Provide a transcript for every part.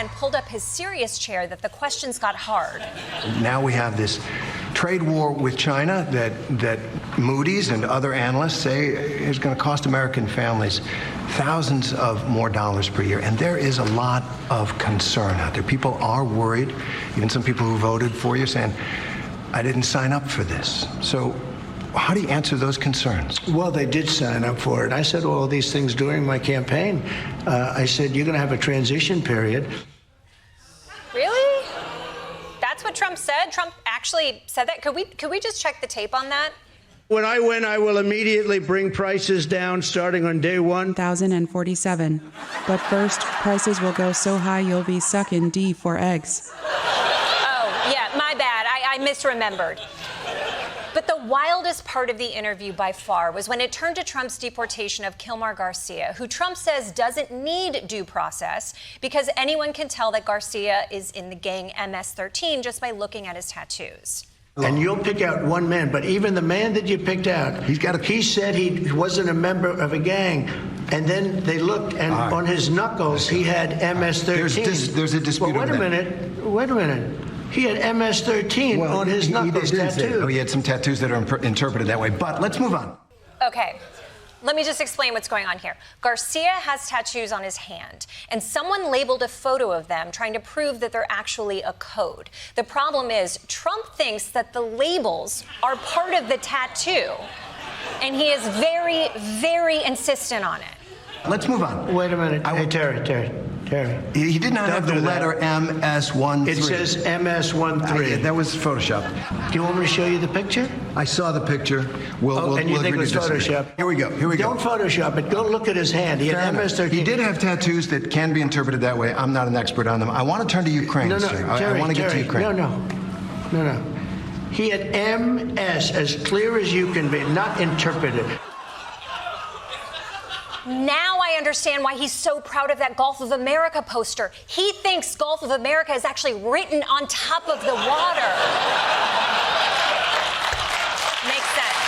Moran pulled up his serious chair that the questions got hard. Now we have this trade war with China that Moody's and other analysts say is going to cost American families thousands of more dollars per year. And there is a lot of concern out there. People are worried. Even some people who voted for you saying, I didn't sign up for this. So how do you answer those concerns? Well, they did sign up for it. I said all these things during my campaign. I said, you're going to have a transition period. Really? That's what Trump said? Trump actually said that? Could we just check the tape on that? When I win, I will immediately bring prices down starting on day 1,047. But first, prices will go so high you'll be sucking D for eggs. Oh, yeah, my bad. I misremembered. But the wildest part of the interview by far was when it turned to Trump's deportation of Kilmar Garcia, who Trump says doesn't need due process because anyone can tell that Garcia is in the gang MS-13 just by looking at his tattoos. And you'll pick out one man, but even the man that you picked out, he said he wasn't a member of a gang. And then they looked, and on his knuckles, he had MS-13. There's a dispute. Well, wait a minute. He had MS-13 on his knuckles tattooed. He had some tattoos that are interpreted that way. But let's move on. Okay. Let me just explain what's going on here. Garcia has tattoos on his hand, and someone labeled a photo of them trying to prove that they're actually a code. The problem is Trump thinks that the labels are part of the tattoo, and he is very, very insistent on it. Let's move on. Wait a minute. Hey, Terry. He did not have the letter MS-13. It says MS-13. That was Photoshopped. Do you want me to show you the picture? I saw the picture. And you think it was Photoshopped? Here we go. Don't Photoshop it. Go look at his hand. He had MS-13. He did have tattoos that can be interpreted that way. I'm not an expert on them. I want to turn to Ukraine, sir. I want to get to Ukraine. No. He had MS, as clear as you can be, not interpreted. Now I understand why he's so proud of that Gulf of America poster. He thinks Gulf of America is actually written on top of the water. Makes sense.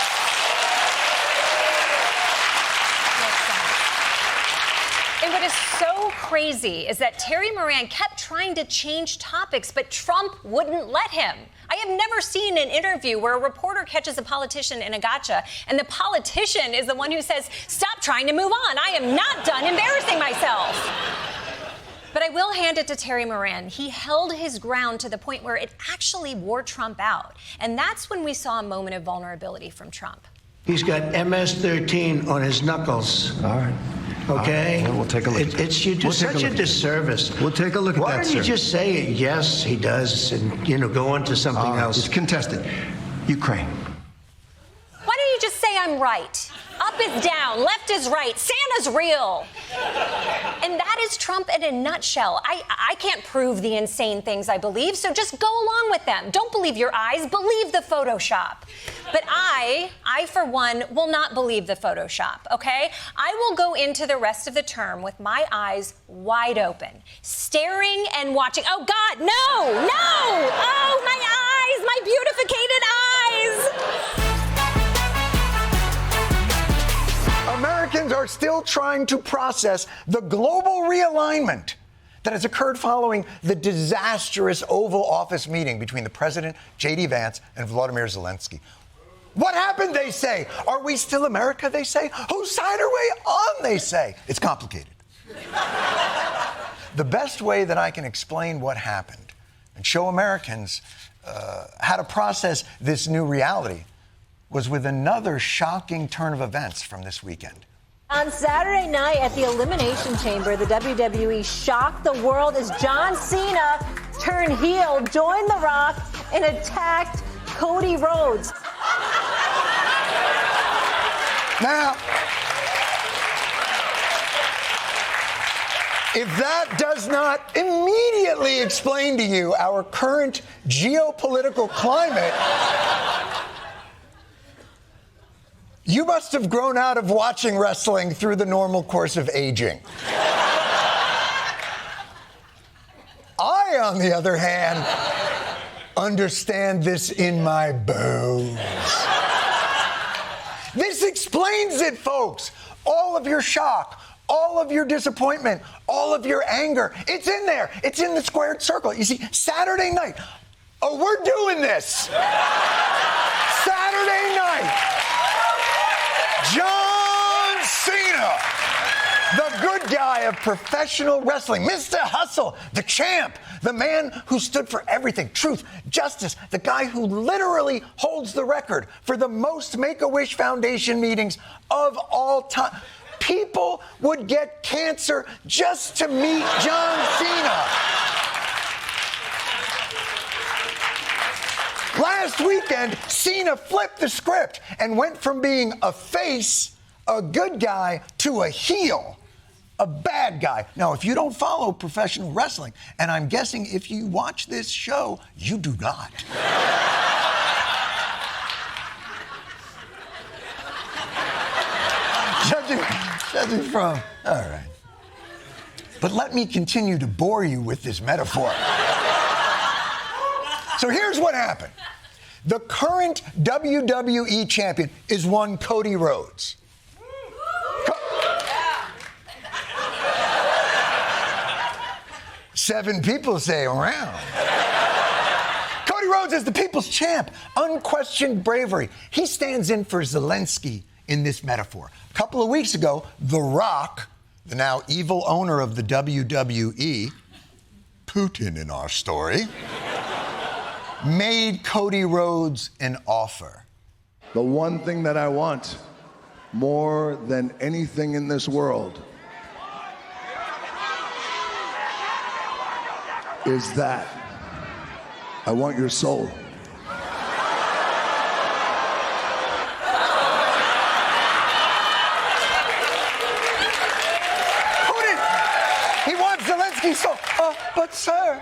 And what is so crazy is that Terry Moran kept trying to change topics, but Trump wouldn't let him. I have never seen an interview where a reporter catches a politician in a gotcha, and the politician is the one who says, stop trying to move on. I am not done embarrassing myself. But I will hand it to Terry Moran. He held his ground to the point where it actually wore Trump out. And that's when we saw a moment of vulnerability from Trump. He's got MS-13 on his knuckles. All right. Okay? Well, we'll take a look. You do such a disservice. We'll take a look at that, Why don't you just say, yes, he does, and, go on to something else? It's contested. Ukraine. Why don't you just say I'm right? Up is down, left is right, Santa's real. And that is Trump in a nutshell. I can't prove the insane things I believe, so just go along with them. Don't believe your eyes, believe the Photoshop. But I, for one, will not believe the Photoshop, okay? I will go into the rest of the term with my eyes wide open, staring and watching. Oh, God, no! Oh, my eyes, my beautificated eyes! Americans are still trying to process the global realignment that has occurred following the disastrous Oval Office meeting between the president, J.D. Vance, and Volodymyr Zelenskyy. What happened, they say? Are we still America, they say? Whose side are we on, they say? It's complicated. The best way that I can explain what happened and show Americans how to process this new reality was with another shocking turn of events from this weekend. On Saturday night at the Elimination Chamber, the WWE shocked the world as John Cena turned heel, joined The Rock, and attacked Cody Rhodes. Now, if that does not immediately explain to you our current geopolitical climate, you must have grown out of watching wrestling through the normal course of aging. I, on the other hand, understand this in my bones. This explains it, folks. All of your shock, All of your disappointment, all of your anger, it's in there. It's in the squared circle. You see, Saturday night, oh, we're doing this. Saturday night, John Cena, the good guy of professional wrestling, Mr. Hustle, the champ, the man who stood for everything, truth, justice, the guy who literally holds the record for the most Make-A-Wish Foundation meetings of all time. People would get cancer just to meet John Cena. Last weekend, Cena flipped the script and went from being a face, a good guy, to a heel, a bad guy. Now, if you don't follow professional wrestling, and I'm guessing if you watch this show, you do not. Judging from, all right. But let me continue to bore you with this metaphor. So here's what happened. The current WWE champion is one Cody Rhodes. Seven people say around. Cody Rhodes is the people's champ. Unquestioned bravery. He stands in for Zelenskyy in this metaphor. A couple of weeks ago, The Rock, the now evil owner of the WWE, Putin in our story, made Cody Rhodes an offer. The one thing that I want more than anything in this world is that I want your soul. So,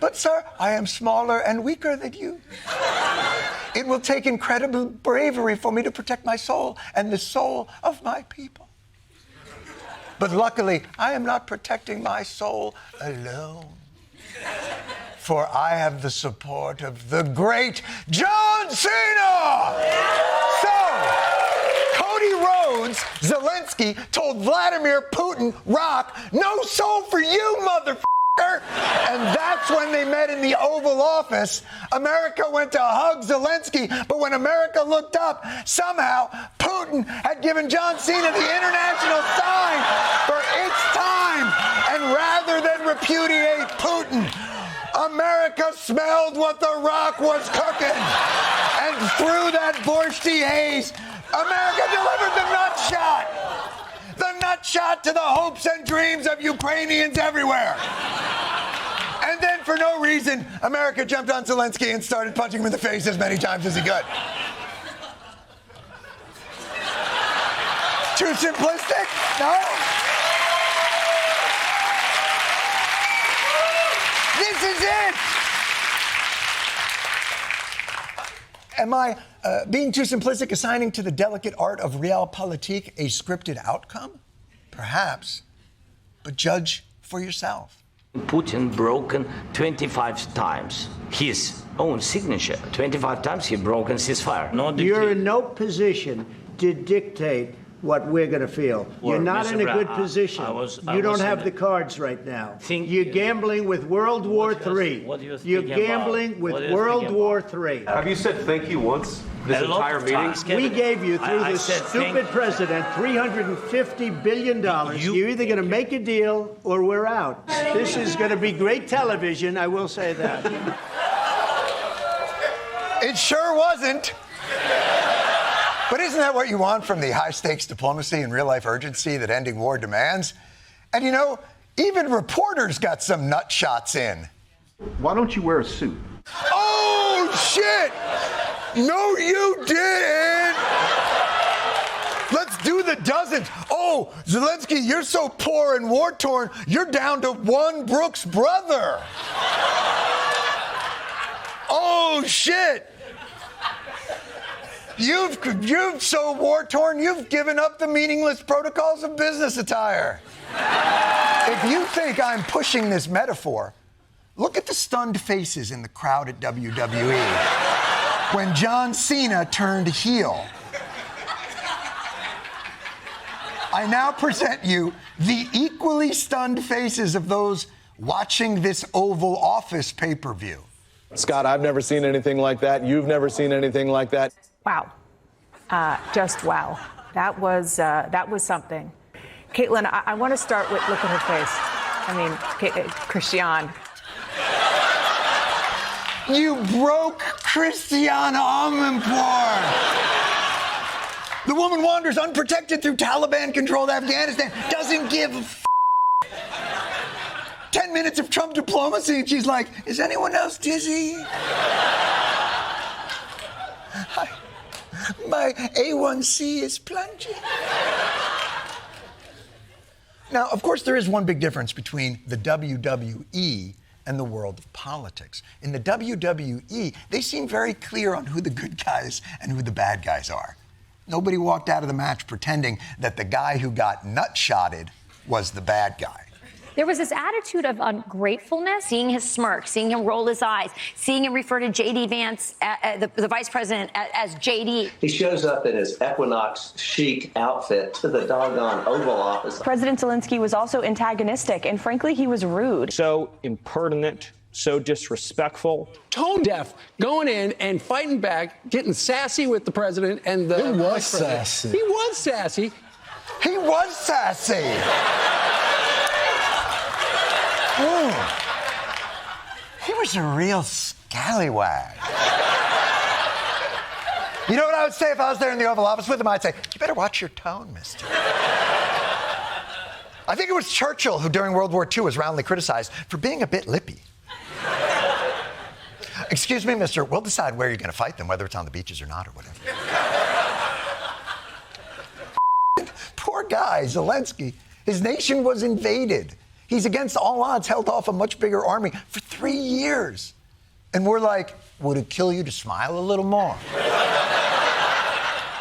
but sir, I am smaller and weaker than you. It will take incredible bravery for me to protect my soul and the soul of my people. But luckily, I am not protecting my soul alone. For I have the support of the great John Cena! So, Cody Rhodes, Zelenskyy, told Vladimir Putin, Rock, no soul for you, motherfucker! And that's when they met in the Oval Office. America went to hug Zelenskyy, but when America looked up, somehow Putin had given John Cena the international sign for its time. And rather than repudiate Putin, America smelled what The Rock was cooking. And through that borschte haze, America delivered the nut shot. The nut shot to the hopes and dreams of Ukrainians everywhere. And then, for no reason, America jumped on Zelenskyy and started punching him in the face as many times as he could. Too simplistic? No? This is it! Am I being too simplistic, assigning to the delicate art of realpolitik a scripted outcome? Perhaps, but judge for yourself. Putin broken 25 times his own signature. 25 times he broken ceasefire. You're in no position to dictate what we're going to feel. You're not in a good position. You don't have the cards right now. You're gambling with World War III. You're gambling with World War III. Have you said thank you once this entire meeting? We gave you, through this stupid president, $350 billion. You're either going to make a deal or we're out. This is going to be great television, I will say that. It sure wasn't. But isn't that what you want from the high-stakes diplomacy and real-life urgency that ending war demands? And you know, even reporters got some nut shots in. Why don't you wear a suit? Oh, shit! No, you didn't! Let's do the dozens. Oh, Zelenskyy, you're so poor and war-torn, you're down to one Brooks brother. Oh, shit! You've so war-torn, you've given up the meaningless protocols of business attire. If you think I'm pushing this metaphor, look at the stunned faces in the crowd at WWE when John Cena turned heel. I now present you the equally stunned faces of those watching this Oval Office pay-per-view. Scott, I've never seen anything like that. You've never seen anything like that. Wow. Just wow. That was something. Caitlin, I want to start with, look at her face. I mean, Christiane. You broke Christiane Amanpour. The woman wanders unprotected through Taliban-controlled Afghanistan, doesn't give a f***. 10 minutes of Trump diplomacy, and she's like, is anyone else dizzy? My A1C is plunging. Now, of course, there is one big difference between the WWE and the world of politics. In the WWE, they seem very clear on who the good guys and who the bad guys are. Nobody walked out of the match pretending that the guy who got nut-shotted was the bad guy. There was this attitude of ungratefulness, seeing his smirk, seeing him roll his eyes, seeing him refer to J.D. Vance, the vice president, as J.D. He shows up in his Equinox chic outfit to the doggone Oval Office. President Zelenskyy was also antagonistic, and frankly, he was rude. So impertinent, so disrespectful. Tone deaf, going in and fighting back, getting sassy with the president and the He was sassy. He was sassy. He was sassy. He was a real scallywag. You know what I would say if I was there in the Oval Office with him? I'd say, you better watch your tone, mister. I think it was Churchill who, during World War II, was roundly criticized for being a bit lippy. Excuse me, mister, we'll decide where you're going to fight them, whether it's on the beaches or not or whatever. Poor guy, Zelenskyy. His nation was invaded. He's against all odds held off a much bigger army for 3 years. And we're like, would it kill you to smile a little more?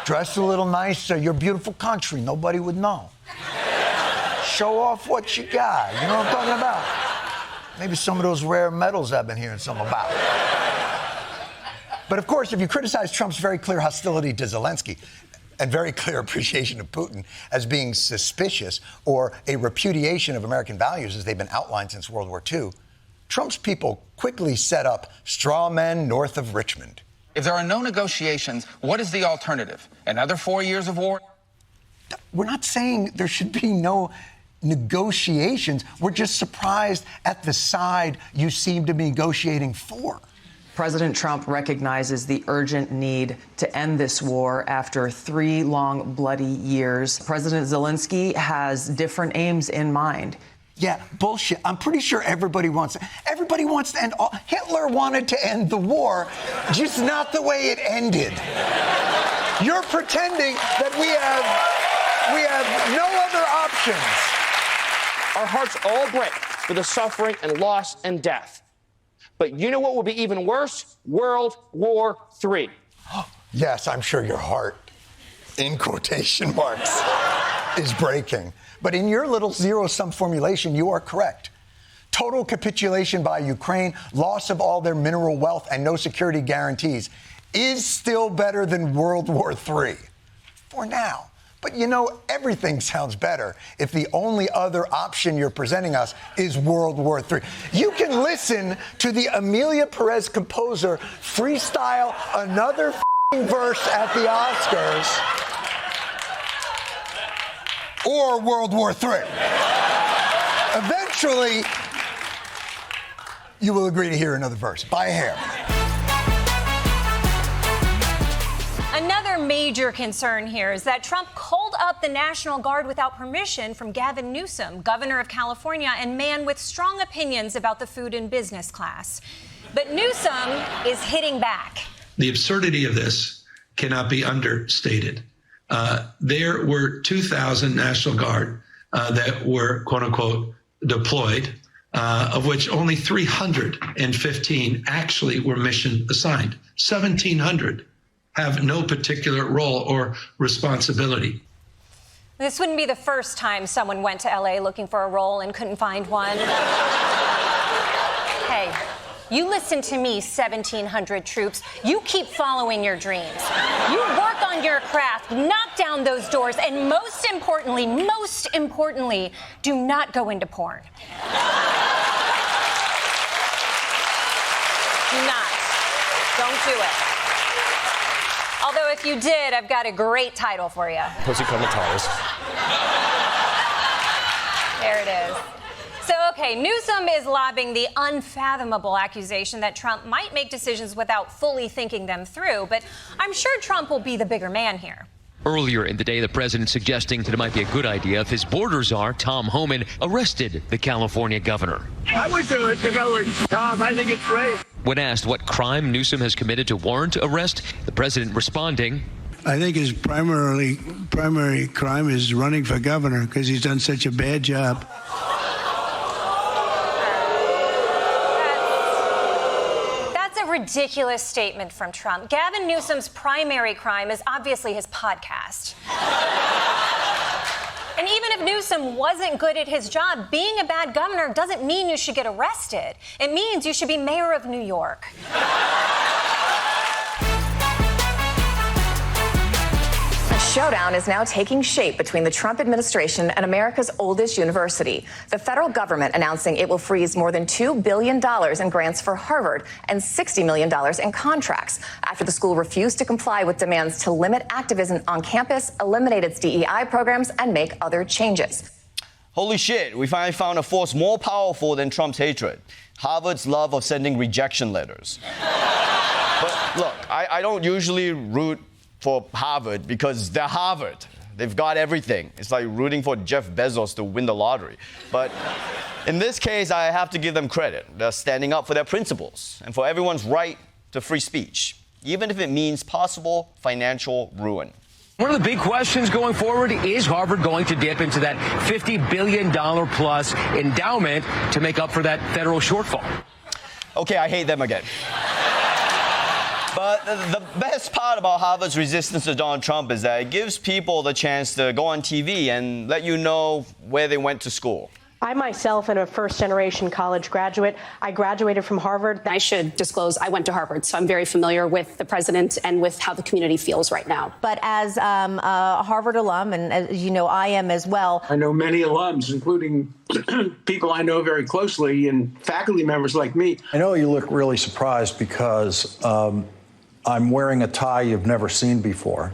Dress a little nicer, your beautiful country, nobody would know. Show off what you got, you know what I'm talking about? Maybe some of those rare metals I've been hearing something about. But of course, if you criticize Trump's very clear hostility to Zelenskyy, and very clear appreciation of Putin as being suspicious or a repudiation of American values as they've been outlined since World War II, Trump's people quickly set up straw men north of Richmond. If there are no negotiations, what is the alternative? Another 4 years of war? We're not saying there should be no negotiations. We're just surprised at the side you seem to be negotiating for. President Trump recognizes the urgent need to end this war after 3 long, bloody years. President Zelenskyy has different aims in mind. Yeah, bullshit. I'm pretty sure everybody wants to end all. Hitler wanted to end the war, just not the way it ended. You're pretending that we have no other options. Our hearts all break for the suffering and loss and death. But you know what will be even worse? World War III. Yes, I'm sure your heart, in quotation marks, is breaking. But in your little zero-sum formulation, you are correct. Total capitulation by Ukraine, loss of all their mineral wealth, and no security guarantees is still better than World War III. For now. But you know, everything sounds better if the only other option you're presenting us is World War III. You can listen to the Amelia Perez composer freestyle another verse at the Oscars or World War III. Eventually, you will agree to hear another verse by a hair. Another major concern here is that Trump called up the National Guard without permission from Gavin Newsom, governor of California and man with strong opinions about the food and business class. But Newsom is hitting back. The absurdity of this cannot be understated. There were 2,000 National Guard that were, quote unquote, deployed, of which only 315 actually were mission assigned. 1,700 have no particular role or responsibility. This wouldn't be the first time someone went to L.A. looking for a role and couldn't find one. Hey, You listen to me, 1,700 troops. You keep following your dreams. You work on your craft, knock down those doors, and most importantly, do not go into porn. Do not. Don't do it. Although if you did, I've got a great title for you. Pussy commentaries. There it is. So, okay, Newsom is lobbing the unfathomable accusation that Trump might make decisions without fully thinking them through, but I'm sure Trump will be the bigger man here. Earlier in the day, the president suggesting that it might be a good idea if his border czar, Tom Homan, arrested the California governor. I would do it if I were Tom. I think it's great. When asked what crime Newsom has committed to warrant arrest, the president responding, I think his primary crime is running for governor because he's done such a bad job. That's a ridiculous statement from Trump. Gavin Newsom's primary crime is obviously his podcast. And even if Newsom wasn't good at his job, being a bad governor doesn't mean you should get arrested. It means you should be mayor of New York. A showdown is now taking shape between the Trump administration and America's oldest university. The federal government announcing it will freeze more than $2 billion in grants for Harvard and $60 million in contracts after the school refused to comply with demands to limit activism on campus, eliminate its DEI programs, and make other changes. Holy shit, we finally found a force more powerful than Trump's hatred. Harvard's love of sending rejection letters. But look, I don't usually root for Harvard because they're Harvard. They've got everything. It's like rooting for Jeff Bezos to win the lottery. But in this case, I have to give them credit. They're standing up for their principles and for everyone's right to free speech, even if it means possible financial ruin. One of the big questions going forward, is Harvard going to dip into that $50 billion plus endowment to make up for that federal shortfall? Okay, I hate them again. But the best part about Harvard's resistance to Donald Trump is that it gives people the chance to go on TV and let you know where they went to school. I myself am a first-generation college graduate. I graduated from Harvard. I should disclose I went to Harvard, so I'm very familiar with the president and with how the community feels right now. But as a Harvard alum, and as you know, I am as well. I know many alums, including people I know very closely and faculty members like me. I know you look really surprised because I'm wearing a tie you've never seen before.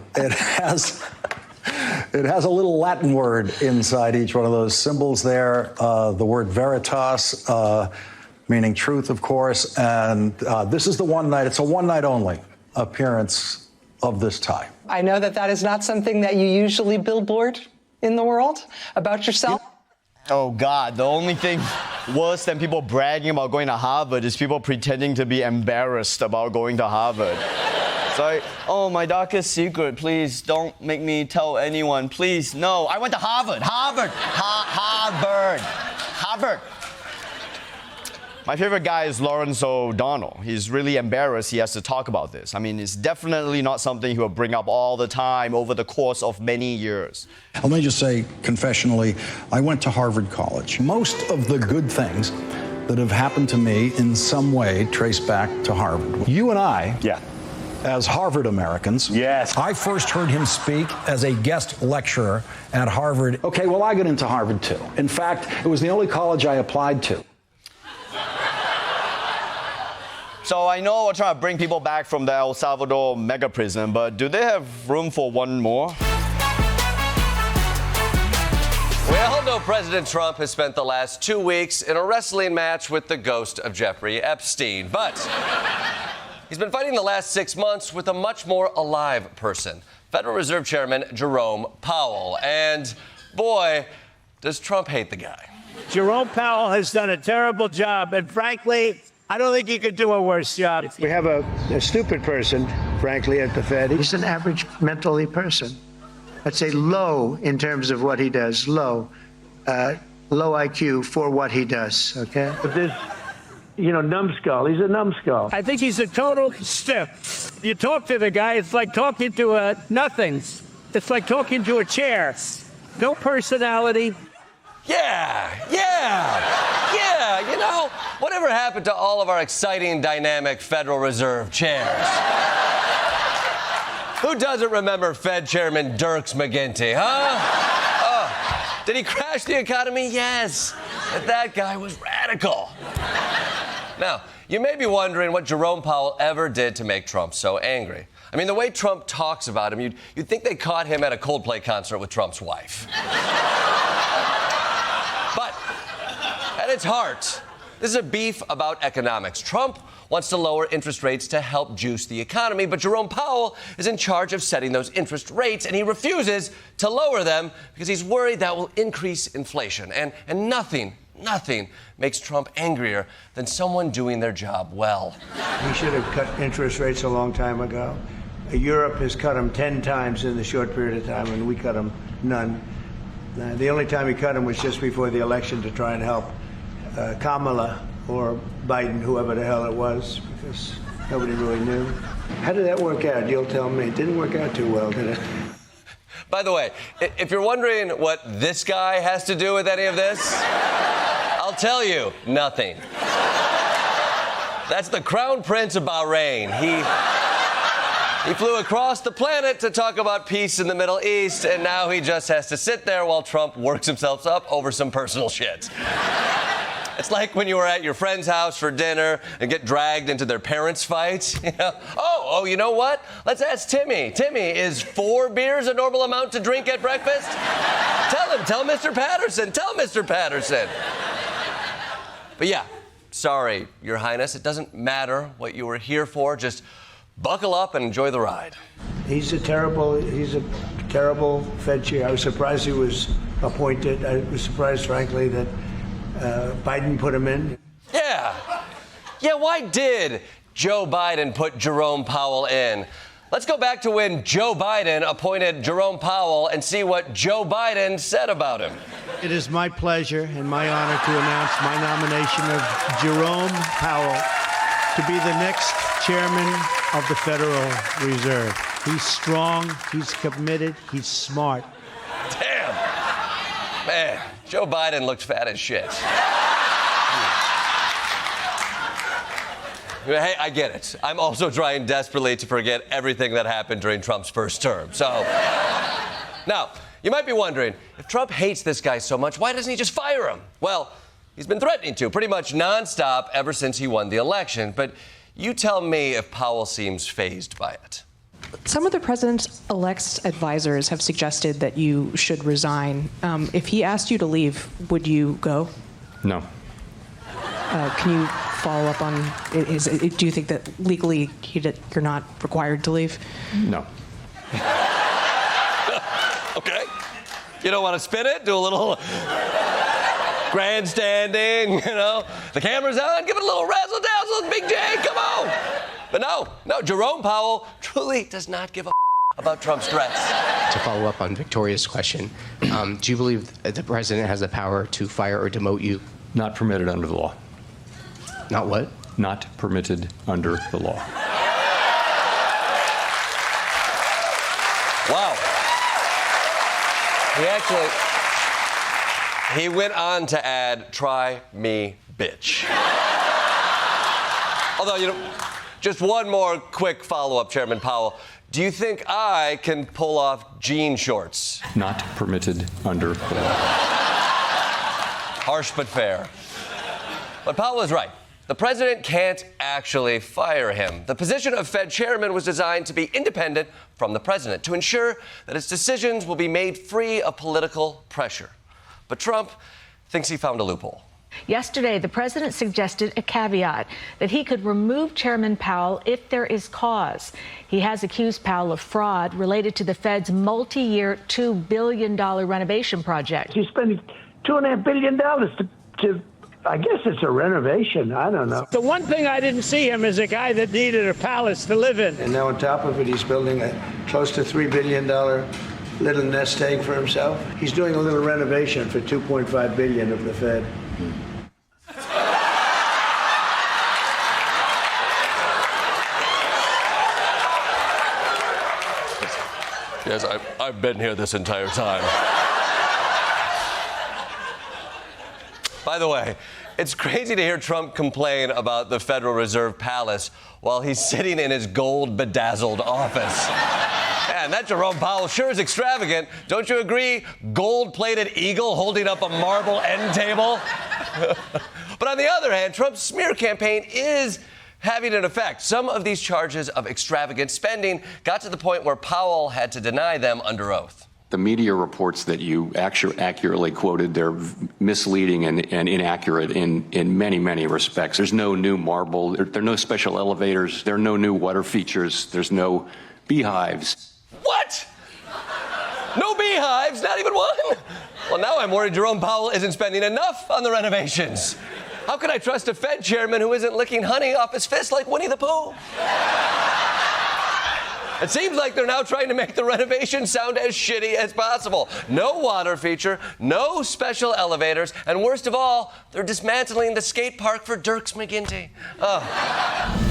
It has a little Latin word inside each one of those symbols there, the word veritas, meaning truth, of course. And this is the one night, it's a one night only appearance of this tie. I know that is not something that you usually billboard in the world about yourself. Oh, God, the only thing worse than people bragging about going to Harvard is people pretending to be embarrassed about going to Harvard. It's like, oh, my darkest secret, please don't make me tell anyone. Please, no, I went to Harvard. Harvard. My favorite guy is Lawrence O'Donnell. He's really embarrassed he has to talk about this. I mean, it's definitely not something he will bring up all the time over the course of many years. Let me just say, confessionally, I went to Harvard College. Most of the good things that have happened to me in some way trace back to Harvard. You and I, as Harvard Americans, I first heard him speak as a guest lecturer at Harvard. Okay, well, I got into Harvard too. In fact, it was the only college I applied to. So I know we're trying to bring people back from the El Salvador mega prison, but do they have room for one more? We all know President Trump has spent the last 2 weeks in a wrestling match with the ghost of Jeffrey Epstein, but he's been fighting the last 6 months with a much more alive person, Federal Reserve Chairman Jerome Powell. And boy, does Trump hate the guy. Jerome Powell has done a terrible job, and frankly, I don't think he could do a worse job. We have a stupid person, frankly, at the Fed. He's an average mentally person. I'd say low in terms of what he does, low IQ for what he does, okay? But there's, numbskull. He's a numbskull. I think he's a total stiff. You talk to the guy, it's like talking to nothing. It's like talking to a chair. No personality. Yeah, Whatever happened to all of our exciting, dynamic Federal Reserve chairs? Who doesn't remember Fed Chairman Dirks McGinty, huh? Oh, did he crash the economy? Yes. But that guy was radical. Now, you may be wondering what Jerome Powell ever did to make Trump so angry. I mean, the way Trump talks about him, you'd think they caught him at a Coldplay concert with Trump's wife. But at its heart, this is a beef about economics. Trump wants to lower interest rates to help juice the economy, but Jerome Powell is in charge of setting those interest rates, and he refuses to lower them because he's worried that will increase inflation. And nothing makes Trump angrier than someone doing their job well. He should have cut interest rates a long time ago. Europe has cut them 10 times in the short period of time, and we cut them none. The only time he cut them was just before the election to try and help Kamala or Biden, whoever the hell it was, because nobody really knew. How did that work out? You'll tell me. It didn't work out too well, did it? By the way, if you're wondering what this guy has to do with any of this, I'll tell you, nothing. That's the Crown Prince of Bahrain. He flew across the planet to talk about peace in the Middle East, and now he just has to sit there while Trump works himself up over some personal shit. It's like when you were at your friend's house for dinner and get dragged into their parents' fight. You know? Oh, you know what? Let's ask Timmy. Timmy, is 4 beers a normal amount to drink at breakfast? Tell Mr. Patterson. Tell Mr. Patterson. But yeah, sorry, Your Highness. It doesn't matter what you were here for. Just buckle up and enjoy the ride. He's a terrible Fed chair. I was surprised he was appointed. I was surprised, frankly, that Biden put him in. Yeah, why did Joe Biden put Jerome Powell in? Let's go back to when Joe Biden appointed Jerome Powell and see what Joe Biden said about him. It is my pleasure and my honor to announce my nomination of Jerome Powell to be the next chairman of the Federal Reserve. He's strong, he's committed, he's smart. Damn. Man, Joe Biden looked fat as shit. Hey, I get it. I'm also trying desperately to forget everything that happened during Trump's first term. So, now, you might be wondering, if Trump hates this guy so much, why doesn't he just fire him? Well, he's been threatening to pretty much nonstop ever since he won the election. But you tell me if Powell seems fazed by it. Some of the president-elect's advisors have suggested that you should resign. If he asked you to leave, would you go? No. Can you follow up on, do you think that legally you're not required to leave? No. Okay. You don't want to spin it? Do a little grandstanding, you know? The camera's on, give it a little razzle-dazzle, Big J, come on. But no, Jerome Powell truly does not give a about Trump's threats. To follow up on Victoria's question, do you believe that the president has the power to fire or demote you? Not permitted under the law. Not what? Not permitted under the law. Wow. He went on to add, try me, bitch. Although, just one more quick follow-up, Chairman Powell. Do you think I can pull off jean shorts? Not permitted under the law. Harsh but fair. But Powell is right. The president can't actually fire him. The position of Fed chairman was designed to be independent from the president, to ensure that his decisions will be made free of political pressure. But Trump thinks he found a loophole. Yesterday, the president suggested a caveat that he could remove Chairman Powell if there is cause. He has accused Powell of fraud related to the Fed's multi-year $2 billion renovation project. He's spending $2.5 billion to I guess it's a renovation. I don't know. The one thing I didn't see him as a guy that needed a palace to live in. And now on top of it, he's building a close to $3 billion little nest egg for himself. He's doing a little renovation for $2.5 billion of the Fed. Yes, I've been here this entire time. By the way, It's crazy to hear Trump complain about the Federal Reserve Palace while he's sitting in his gold-bedazzled office. Man, that Jerome Powell sure is extravagant. Don't you agree? Gold-plated eagle holding up a marble end table. But on the other hand, Trump's smear campaign is having an effect. Some of these charges of extravagant spending got to the point where Powell had to deny them under oath. The media reports that you accurately quoted, they're misleading and inaccurate in many, many respects. There's no new marble. There are no special elevators. There are no new water features. There's no beehives. What? No beehives? Not even one? Well, now I'm worried Jerome Powell isn't spending enough on the renovations. How can I trust a Fed chairman who isn't licking honey off his fist like Winnie the Pooh? It seems like they're now trying to make the renovation sound as shitty as possible. No water feature, no special elevators, and worst of all, they're dismantling the skate park for Dirks McGinty. Oh.